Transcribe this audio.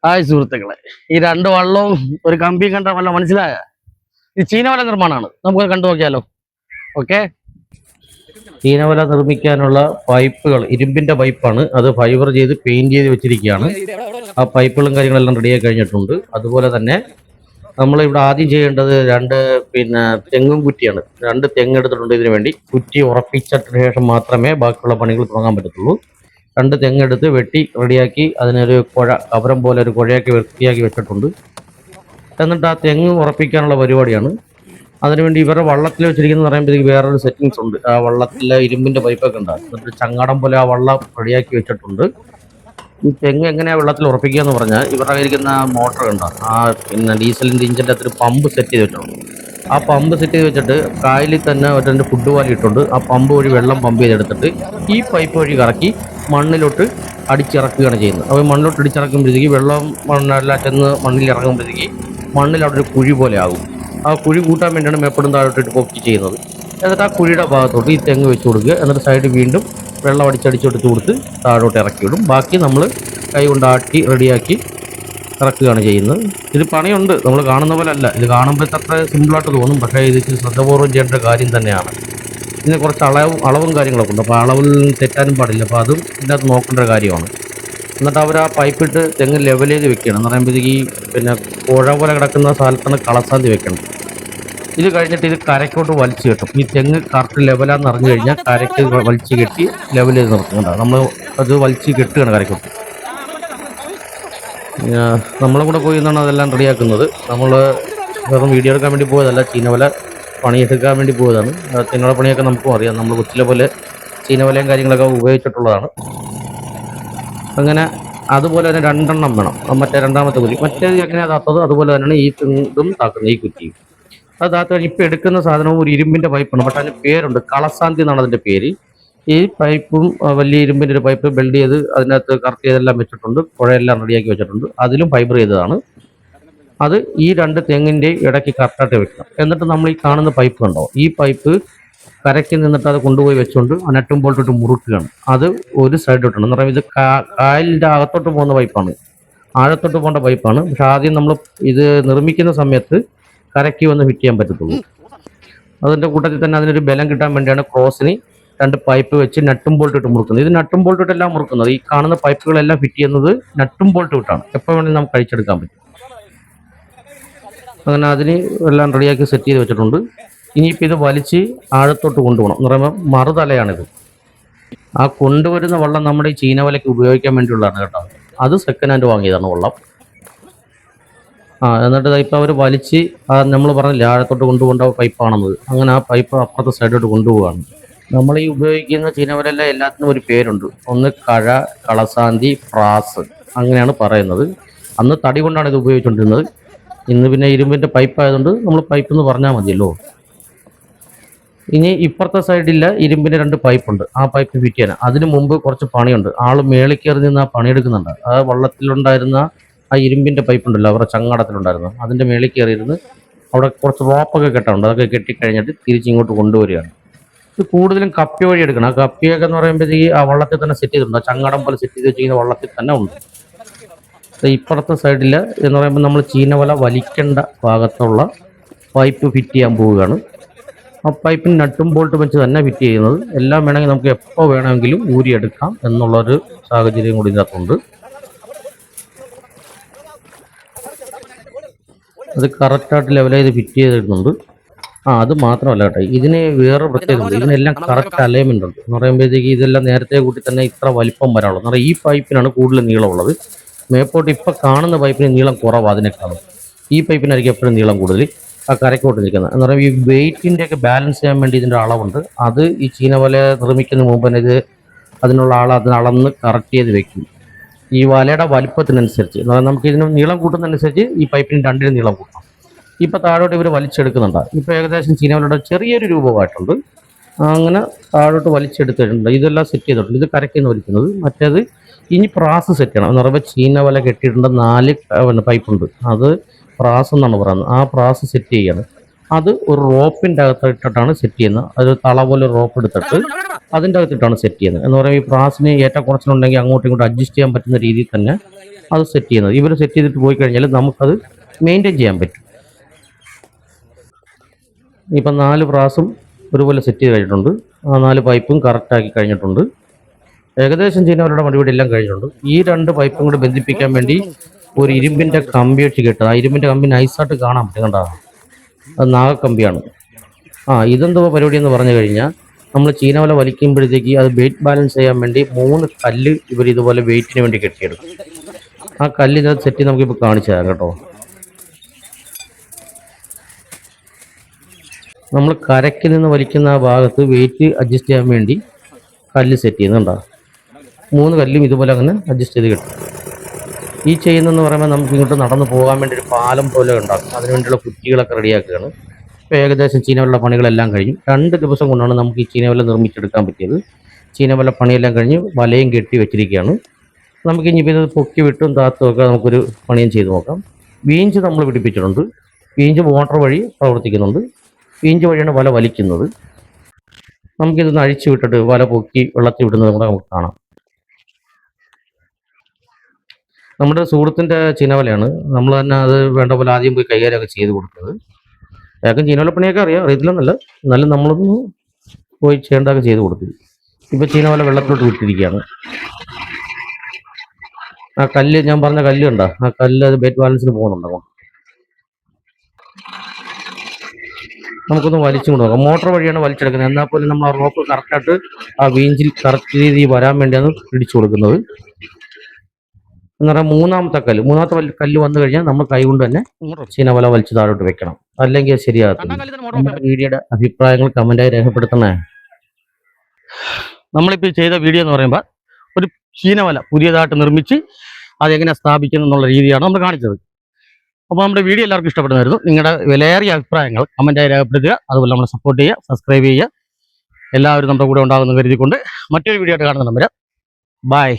Hi സുഹൃത്തുക്കളെ, ഈ രണ്ട് വള്ളവും ഒരു കമ്പിയും കണ്ട വല്ല മനസ്സിലായ ഈ ചീനവല നിർമ്മാണമാണ്. നമുക്ക് കണ്ടു നോക്കിയാലോ. ഓക്കെ, ചീനവല നിർമ്മിക്കാനുള്ള പൈപ്പുകൾ ഇരുമ്പിന്റെ പൈപ്പാണ്. അത് ഫൈബർ ചെയ്ത് പെയിന്റ് ചെയ്ത് വെച്ചിരിക്കുകയാണ്. ആ പൈപ്പുകളും കാര്യങ്ങളെല്ലാം റെഡിയായി കഴിഞ്ഞിട്ടുണ്ട്. അതുപോലെ തന്നെ നമ്മളിവിടെ ആദ്യം ചെയ്യേണ്ടത് തെങ്ങും കുറ്റിയാണ്. രണ്ട് തെങ്ങ് എടുത്തിട്ടുണ്ട്. ഇതിനു വേണ്ടി കുറ്റി ഉറപ്പിച്ചതിന് ശേഷം മാത്രമേ ബാക്കിയുള്ള പണികൾ തുടങ്ങാൻ പറ്റത്തുള്ളൂ. രണ്ട് തെങ്ങെടുത്ത് വെട്ടി റെഡിയാക്കി അതിനൊരു കവരം പോലെ ഒരു കുഴയാക്കി വൃത്തിയാക്കി വെച്ചിട്ടുണ്ട്. എന്നിട്ട് ആ തെങ്ങ് ഉറപ്പിക്കാനുള്ള പരിപാടിയാണ്. അതിനുവേണ്ടി ഇവരുടെ വള്ളത്തിൽ വെച്ചിരിക്കുന്നത് പറയുമ്പോഴത്തേക്ക് വേറൊരു സെറ്റിങ്സ് ഉണ്ട്. ആ വള്ളത്തിലെ ഇരുമ്പിന്റെ പൈപ്പൊക്കെ ഉണ്ടാകും. എന്നിട്ട് ചങ്ങാടം പോലെ ആ വള്ളം റെഡിയാക്കി വെച്ചിട്ടുണ്ട്. ഈ തെങ്ങ് എങ്ങനെയാ വെള്ളത്തിൽ ഉറപ്പിക്കുക എന്ന് പറഞ്ഞാൽ ഇവരുടെ കയ്യിരിക്കുന്ന മോട്ടർ ഉണ്ടാകും. ആ ഡീസലിന്റെ ഇഞ്ചിന്റെ അകത്തൊരു പമ്പ് സെറ്റ് ചെയ്ത് വെച്ചിട്ടുണ്ട്. ആ പമ്പ് സെറ്റ് ചെയ്ത് വെച്ചിട്ട് കായലിൽ തന്നെ ഒരു ഫുഡ് വാലി ഇട്ടുണ്ട്. ആ പമ്പ് വഴി വെള്ളം പമ്പ് ചെയ്തെടുത്തിട്ട് ഈ പൈപ്പ് വഴി കറക്കി മണ്ണിലോട്ട് അടിച്ചിറക്കുകയാണ് ചെയ്യുന്നത്. അപ്പോൾ മണ്ണിലോട്ട് അടിച്ചിറക്കുമ്പോഴത്തേക്ക് വെള്ളം മണ്ണെല്ലാം ചെന്ന് മണ്ണിൽ ഇറങ്ങുമ്പോഴത്തേക്ക് മണ്ണിൽ അവിടെ ഒരു കുഴി പോലെ ആകും. ആ കുഴി കൂട്ടാൻ വേണ്ടിയാണ് മേപ്പടും താഴോട്ടിട്ട് പൊക്കി ചെയ്യുന്നത്. എന്നിട്ട് ആ കുഴിയുടെ ഭാഗത്തോട്ട് ഈ തെങ്ങ് വെച്ച് കൊടുക്കുക. എന്നിട്ട് സൈഡ് വീണ്ടും വെള്ളം അടിച്ചടിച്ചെടുത്ത് കൊടുത്ത് താഴോട്ട് ഇറക്കി വിടും. ബാക്കി നമ്മൾ കൈ കൊണ്ടാട്ടി റെഡിയാക്കി ഇറക്കുകയാണ് ചെയ്യുന്നത്. ഇത് പണിയുണ്ട്, നമ്മൾ കാണുന്ന പോലെ അല്ല. ഇത് കാണുമ്പോൾ അത്ര സിമ്പിളായിട്ട് തോന്നും, പക്ഷേ ഇത് ശ്രദ്ധപൂർവ്വം ചെയ്യേണ്ട കാര്യം തന്നെയാണ്. ഇതിന് കുറച്ച് അളവും കാര്യങ്ങളൊക്കെ ഉണ്ട്. അപ്പോൾ അളവിൽ തെറ്റാനും പാടില്ല. അപ്പോൾ അതും ഇതിനകത്ത് നോക്കേണ്ട കാര്യമാണ്. എന്നിട്ട് അവർ ആ പൈപ്പിട്ട് തെങ്ങ് ലെവൽ ചെയ്ത് വെക്കണം. എന്ന് പറയുമ്പോഴത്തേക്ക് പുഴ പോലെ കിടക്കുന്ന സ്ഥലത്താണ് കളസാന്തി വെക്കണം. ഇത് കഴിഞ്ഞിട്ട് ഇത് കരയ്ക്കോട്ട് വലിച്ചു കെട്ടും. ഈ തെങ്ങ് കറക്റ്റ് ലെവലാന്ന് അറിഞ്ഞു കഴിഞ്ഞാൽ കരയ്ക്ക് വലിച്ചു കെട്ടി ലെവൽ ചെയ്ത് നിർത്തുന്നുണ്ടാവും. നമ്മൾ അത് വലിച്ച് കെട്ടുകയാണ് കരയ്ക്കോട്ട്. നമ്മളെ കൂടെ പോയി നിന്നാണ് അതെല്ലാം റെഡിയാക്കുന്നത്. നമ്മൾ വെറും വീഡിയോ എടുക്കാൻ വേണ്ടി പോയതല്ല, ചീനവല പണിയെടുക്കാൻ വേണ്ടി പോയതാണ്. തെങ്ങുള്ള പണിയൊക്കെ നമുക്കും അറിയാം. നമ്മൾ കൊച്ചിലെ പോലെ ചീനവലയും കാര്യങ്ങളൊക്കെ ഉപയോഗിച്ചിട്ടുള്ളതാണ്. അങ്ങനെ അതുപോലെ തന്നെ രണ്ടെണ്ണം വേണം. മറ്റേ രണ്ടാമത്തെ കുറ്റി മറ്റേത് എങ്ങനെയാണ് താത്തത് അതുപോലെ തന്നെയാണ് ഈ ഇതും താക്കുന്നത്. ഈ കുറ്റിയും അത് താത്ത കഴിഞ്ഞ് ഇപ്പം എടുക്കുന്ന സാധനവും ഒരു ഇരുമ്പിൻ്റെ പൈപ്പാണ്. പക്ഷേ അതിന് പേരുണ്ട്, കളസാന്തി എന്നാണ് അതിൻ്റെ പേര്. ഈ പൈപ്പും വലിയ ഇരുമ്പിൻ്റെ ഒരു പൈപ്പ് ബെൽഡ് ചെയ്ത് അതിനകത്ത് കറക്റ്റ് ചെയ്തെല്ലാം വെച്ചിട്ടുണ്ട്. പുഴയെല്ലാം റെഡിയാക്കി വെച്ചിട്ടുണ്ട്. അതിലും ഫൈബർ ചെയ്തതാണ്. അത് ഈ രണ്ട് തെങ്ങിൻ്റെ ഇടയ്ക്ക് കറക്റ്റായിട്ട് വെക്കണം. എന്നിട്ട് നമ്മൾ ഈ കാണുന്ന പൈപ്പ് കണ്ടോ, ഈ പൈപ്പ് കരയ്ക്ക് നിന്നിട്ട് അത് കൊണ്ടുപോയി വെച്ചുകൊണ്ട് നട്ടും ബോൾട്ടിട്ട് മുറുക്കുകയാണ്. അത് ഒരു സൈഡിലോട്ടാണ്. എന്ന് പറയുമ്പോൾ ഇത് കായലിൻ്റെ അകത്തോട്ട് പോകുന്ന പൈപ്പാണ്, ആഴത്തോട്ട് പോകേണ്ട പൈപ്പാണ്. പക്ഷെ ആദ്യം നമ്മൾ ഇത് നിർമ്മിക്കുന്ന സമയത്ത് കരയ്ക്ക് വന്ന് ഫിറ്റ് ചെയ്യാൻ പറ്റത്തുള്ളൂ. അതിൻ്റെ കൂട്ടത്തിൽ തന്നെ അതിനൊരു ബലം കിട്ടാൻ വേണ്ടിയാണ് ക്രോസിന് രണ്ട് പൈപ്പ് വെച്ച് നട്ടും ബോൾട്ടിട്ട് മുറുക്കുന്നത്. ഇത് നട്ടും ബോൾട്ടിട്ടെല്ലാം മുറുക്കുന്നത്. ഈ കാണുന്ന പൈപ്പുകളെല്ലാം ഫിറ്റ് ചെയ്യുന്നത് നട്ടും ബോൾട്ട് വിട്ടാണ്. എപ്പോൾ വേണമെങ്കിലും നമുക്ക് കഴിച്ചെടുക്കാൻ പറ്റും. അങ്ങനെ അതിന് എല്ലാം റെഡിയാക്കി സെറ്റ് ചെയ്ത് വെച്ചിട്ടുണ്ട്. ഇനിയിപ്പോൾ ഇത് വലിച്ച് ആഴത്തോട്ട് കൊണ്ടുപോകണം. എന്ന് പറയുമ്പോൾ മറുതലയാണിത്. ആ കൊണ്ടുവരുന്ന വള്ളം നമ്മുടെ ഈ ചീനവലയ്ക്ക് ഉപയോഗിക്കാൻ വേണ്ടിയുള്ളതാണ് കേട്ടോ. അത് സെക്കൻഡ് ഹാൻഡ് വാങ്ങിയതാണ് വള്ളം. എന്നിട്ട് ഇപ്പോൾ അവർ വലിച്ച് നമ്മൾ പറഞ്ഞില്ല ആഴത്തോട്ട് കൊണ്ടുപോകേണ്ട പൈപ്പാണെന്നത്. അങ്ങനെ ആ പൈപ്പ് അപ്പുറത്തെ സൈഡോട്ട് കൊണ്ടുപോവുകയാണ്. നമ്മൾ ഈ ഉപയോഗിക്കുന്ന ചീനവലെല്ലാം എല്ലാത്തിനും ഒരു പേരുണ്ട്. ഒന്ന് കഴ, കളസാന്തി, പ്രാസ്, അങ്ങനെയാണ് പറയുന്നത്. അന്ന് തടി കൊണ്ടാണ് ഇത് ഉപയോഗിച്ചുകൊണ്ടിരുന്നത്. ഇന്ന് പിന്നെ ഇരുമ്പിൻ്റെ പൈപ്പ് ആയതുകൊണ്ട് നമ്മൾ പൈപ്പ് എന്ന് പറഞ്ഞാൽ മതിയല്ലോ. ഇനി ഇപ്പുറത്തെ സൈഡില്ല ഇരുമ്പിൻ്റെ രണ്ട് പൈപ്പുണ്ട്. ആ പൈപ്പ് ഫിറ്റ് ചെയ്യാൻ അതിന് മുമ്പ് കുറച്ച് പണിയുണ്ട്. ആൾ മേളിൽ കയറി നിന്ന് ആ പണിയെടുക്കുന്നുണ്ട്. ആ വള്ളത്തിലുണ്ടായിരുന്ന ആ ഇരുമ്പിൻ്റെ പൈപ്പ് ഉണ്ടല്ലോ, അവരുടെ ചങ്ങാടത്തിലുണ്ടായിരുന്നു, അതിൻ്റെ മേളിൽ കയറിയിരുന്ന് അവിടെ കുറച്ച് റോപ്പൊക്കെ കെട്ടാറുണ്ട്. അതൊക്കെ കെട്ടിക്കഴിഞ്ഞിട്ട് തിരിച്ചിങ്ങോട്ട് കൊണ്ടുവരികയാണ്. ഇത് കൂടുതലും കപ്പി വഴി എടുക്കണം. ആ കപ്പിയൊക്കെ എന്ന് പറയുമ്പോഴത്തേക്ക് ആ വള്ളത്തിൽ തന്നെ സെറ്റ് ചെയ്തിട്ടുണ്ട്. ആ ചങ്ങാടം പോലെ സെറ്റ് ചെയ്ത് വെച്ചിരിക്കുന്ന വള്ളത്തിൽ തന്നെ ഉണ്ട്. ഇപ്പുറത്തെ സൈഡിൽ എന്ന് പറയുമ്പോൾ നമ്മൾ ചീനവല വലിക്കേണ്ട ഭാഗത്തുള്ള പൈപ്പ് ഫിറ്റ് ചെയ്യാൻ പോവുകയാണ്. ആ പൈപ്പിന് നട്ടും ബോൾട്ടും വെച്ച് തന്നെ ഫിറ്റ് ചെയ്യുന്നത്. എല്ലാം വേണമെങ്കിൽ നമുക്ക് എപ്പോൾ വേണമെങ്കിലും ഊരിയെടുക്കാം എന്നുള്ളൊരു സാഹചര്യം കൂടി ഇതിനകത്തുണ്ട്. അത് കറക്റ്റായിട്ട് ലെവൽ ചെയ്ത് ഫിറ്റ് ചെയ്തിടുന്നുണ്ട്. അത് മാത്രമല്ല കേട്ടോ, ഇതിന് വേറെ പ്രത്യേകത ഉണ്ട്. ഇതിനെല്ലാം കറക്റ്റ് അലൈൻമെൻ്റ് ഉണ്ട്. എന്ന് പറയുമ്പോഴത്തേക്ക് ഇതെല്ലാം നേരത്തെ കൂട്ടി തന്നെ ഇത്ര വലിപ്പം വരാനുള്ളൂ. എന്ന് പറഞ്ഞാൽ ഈ പൈപ്പിനാണ് കൂടുതൽ നീളമുള്ളത്. മേപ്പോട്ട് ഇപ്പം കാണുന്ന പൈപ്പിന് നീളം കുറവാണ് അതിനേക്കാളും. ഈ പൈപ്പിനായിരിക്കും എപ്പോഴും നീളം കൂടുതൽ ആ കരയ്ക്കോട്ട് നിൽക്കുന്നത്. എന്ന് പറയുമ്പോൾ ഈ വെയിറ്റിൻ്റെ ഒക്കെ ബാലൻസ് ചെയ്യാൻ വേണ്ടി ഇതിൻ്റെ അളവുണ്ട്. അത് ഈ ചീനവല നിർമ്മിക്കുന്ന മുമ്പ് തന്നെ ഇത് അതിനുള്ള അതിന് അളന്ന് കറക്റ്റ് ചെയ്ത് വെക്കും. ഈ വലയുടെ വലിപ്പത്തിനനുസരിച്ച് എന്ന് പറഞ്ഞാൽ നമുക്ക് ഇതിന് നീളം കൂട്ടുന്നതനുസരിച്ച് ഈ പൈപ്പിന് രണ്ടിനും നീളം കൂട്ടണം. ഇപ്പം താഴോട്ട് ഇവർ വലിച്ചെടുക്കുന്നുണ്ട്. ഇപ്പോൾ ഏകദേശം ചീനവലയുടെ ചെറിയൊരു രൂപമായിട്ടുണ്ട്. അങ്ങനെ താഴോട്ട് വലിച്ചെടുത്തിട്ടുണ്ട്. ഇതെല്ലാം സെറ്റ് ചെയ്തിട്ടുണ്ട്. ഇത് കരയ്ക്കുന്ന വലിക്കുന്നത്. മറ്റേത് ഇനി പ്രാസ് സെറ്റ് ചെയ്യണം. എന്ന് പറയുമ്പോൾ ചീനവല കെട്ടിയിട്ടുണ്ട് 4 പൈപ്പുണ്ട്. അത് പ്രാസ് എന്നാണ് പറയുന്നത്. ആ പ്രാസ് സെറ്റ് ചെയ്യണം. അത് ഒരു റോപ്പിൻ്റെ അകത്തിട്ടിട്ടാണ് സെറ്റ് ചെയ്യുന്നത്. അത് തള പോലെ റോപ്പ് എടുത്തിട്ട് അതിൻ്റെ അകത്തിട്ടാണ് സെറ്റ് ചെയ്യുന്നത്. എന്ന് പറയുമ്പോൾ ഈ പ്രാസിന് ഏറ്റക്കുറച്ചിലുണ്ടെങ്കിൽ അങ്ങോട്ടും ഇങ്ങോട്ടും അഡ്ജസ്റ്റ് ചെയ്യാൻ പറ്റുന്ന രീതിയിൽ തന്നെ അത് സെറ്റ് ചെയ്യുന്നത്. ഇവർ സെറ്റ് ചെയ്തിട്ട് പോയി കഴിഞ്ഞാൽ നമുക്കത് മെയിൻറ്റെയിൻ ചെയ്യാൻ പറ്റും. ഇപ്പം 4 ബ്രാസും ഒരുപോലെ സെറ്റ് ചെയ്ത് കഴിഞ്ഞിട്ടുണ്ട്. ആ 4 പൈപ്പും കറക്റ്റാക്കി കഴിഞ്ഞിട്ടുണ്ട്. ഏകദേശം ചീനവലയുടെ പണിപടി എല്ലാം കഴിഞ്ഞിട്ടുണ്ട്. ഈ 2 പൈപ്പും കൂടി ബന്ധിപ്പിക്കാൻ വേണ്ടി ഒരു ഇരുമ്പിൻ്റെ കമ്പി വെച്ച് കെട്ടുക. ആ ഇരുമ്പിൻ്റെ കമ്പി നൈസായിട്ട് കാണാൻ പറ്റും, കണ്ടോ? അത് നാഗക്കമ്പിയാണ്. ഇതെന്തോ പരിപാടി എന്ന് പറഞ്ഞു കഴിഞ്ഞാൽ നമ്മൾ ചീനവല വലിക്കുമ്പോഴത്തേക്ക് അത് വെയിറ്റ് ബാലൻസ് ചെയ്യാൻ വേണ്ടി 3 കല്ല് ഇവർ ഇതുപോലെ വെയിറ്റിന് വേണ്ടി കെട്ടിയെടുക്കും. ആ കല്ല് ഇതിനകത്ത് സെറ്റ് നമുക്കിപ്പോൾ കാണിച്ചു തരാം കേട്ടോ. നമ്മൾ കരയ്ക്ക് നിന്ന് വലിക്കുന്ന ആ ഭാഗത്ത് വെയിറ്റ് അഡ്ജസ്റ്റ് ചെയ്യാൻ വേണ്ടി കല്ല് സെറ്റ് ചെയ്യുന്നുണ്ടോ? 3 കല്ലും ഇതുപോലെ അങ്ങനെ അഡ്ജസ്റ്റ് ചെയ്ത് കിട്ടും. ഈ ചെയ്യുന്നതെന്ന് പറയുമ്പോൾ നമുക്ക് ഇങ്ങോട്ട് നടന്നു പോകാൻ വേണ്ടി ഒരു പാലം പോലെ ഉണ്ടാക്കും. അതിനുവേണ്ടിയുള്ള കുറ്റികളൊക്കെ റെഡിയാക്കുകയാണ്. ഇപ്പോൾ ഏകദേശം ചീനവല പണികളെല്ലാം കഴിഞ്ഞു. 2 ദിവസം കൊണ്ടാണ് നമുക്ക് ഈ ചീനവല നിർമ്മിച്ചെടുക്കാൻ പറ്റിയത്. ചീനവല പണിയെല്ലാം കഴിഞ്ഞ് വലയും കെട്ടി വെച്ചിരിക്കുകയാണ്. നമുക്ക് ഇനിയിപ്പോൾ ഇത് പൊക്കി വിട്ടും താത്തും ഒക്കെ നമുക്കൊരു പണിയും ചെയ്ത് നോക്കാം. വീഞ്ച് നമ്മൾ പിടിപ്പിച്ചിട്ടുണ്ട്. വീഞ്ച് മോട്ടർ വഴി പ്രവർത്തിക്കുന്നുണ്ട്. വീഞ്ച് വഴിയാണ് വല വലിക്കുന്നത്. നമുക്കിതൊന്ന് അഴിച്ചു വിട്ടിട്ട് വല പൊക്കി വെള്ളത്തിൽ വിടുന്നത് കൂടെ നമുക്ക് കാണാം. നമ്മുടെ സുഹൃത്തിൻ്റെ ചീനവലയാണ്. നമ്മൾ തന്നെ അത് വേണ്ട പോലെ ആദ്യം പോയി കൈകാര്യമൊക്കെ ചെയ്ത് കൊടുക്കുന്നത്. അയാൾക്കും ചീനവല പണിയൊക്കെ അറിയത്തില്ലെന്നല്ല, എന്നാലും നമ്മളൊന്ന് പോയി ചെയ്യേണ്ടതൊക്കെ ചെയ്ത് കൊടുത്തു. ഇപ്പോൾ ചീനവല വെള്ളത്തിലോട്ട് വിട്ടിരിക്കുകയാണ്. ആ കല്ല്, ഞാൻ പറഞ്ഞ കല്ല് കണ്ടോ? ആ കല്ല് അത് വെയിറ്റ് ബാലൻസിന് പോകുന്നുണ്ടോ? നമുക്കൊന്ന് വലിച്ചും കൊണ്ട് നോക്കാം. മോട്ടോർ വഴിയാണ് വലിച്ചെടുക്കുന്നത്. എന്നാൽ പോലും നമ്മൾ ആ റോപ്പ് കറക്റ്റായിട്ട് ആ വീഞ്ചിൽ കറക്റ്റ് രീതിയിൽ വരാൻ വേണ്ടിയാണ് പിടിച്ചു കൊടുക്കുന്നത്. എന്ന് പറഞ്ഞാൽ മൂന്നാമത്തെ കല്ല് വന്നു കഴിഞ്ഞാൽ നമ്മൾ കൈ കൊണ്ട് തന്നെ ചീനവല വലിച്ച് താഴോട്ട് വെക്കണം, അല്ലെങ്കിൽ അത് ശരിയാകത്തില്ല. വീഡിയോയുടെ അഭിപ്രായങ്ങൾ കമന്റായി രേഖപ്പെടുത്തണേ. നമ്മളിപ്പോൾ ചെയ്ത വീഡിയോ എന്ന് പറയുമ്പോൾ ഒരു ചീനവല പുതിയതായിട്ട് നിർമ്മിച്ച് അതെങ്ങനെ സ്ഥാപിക്കുന്നു എന്നുള്ള രീതിയാണ് നമ്മൾ കാണിച്ചത്. അപ്പോൾ നമ്മുടെ വീഡിയോ എല്ലാവർക്കും ഇഷ്ടപ്പെടുന്നതായിരുന്നു. നിങ്ങളുടെ വിലയേറിയ അഭിപ്രായങ്ങൾ കമന്റായി രേഖപ്പെടുത്തുക. അതുപോലെ നമ്മളെ സപ്പോർട്ട് ചെയ്യുക, സബ്സ്ക്രൈബ് ചെയ്യുക. എല്ലാവരും നമ്മുടെ കൂടെ ഉണ്ടാകുമെന്ന് കരുതിക്കൊണ്ട് മറ്റൊരു വീഡിയോ ആയിട്ട് കാണുന്ന നമ്പർ. ബൈ.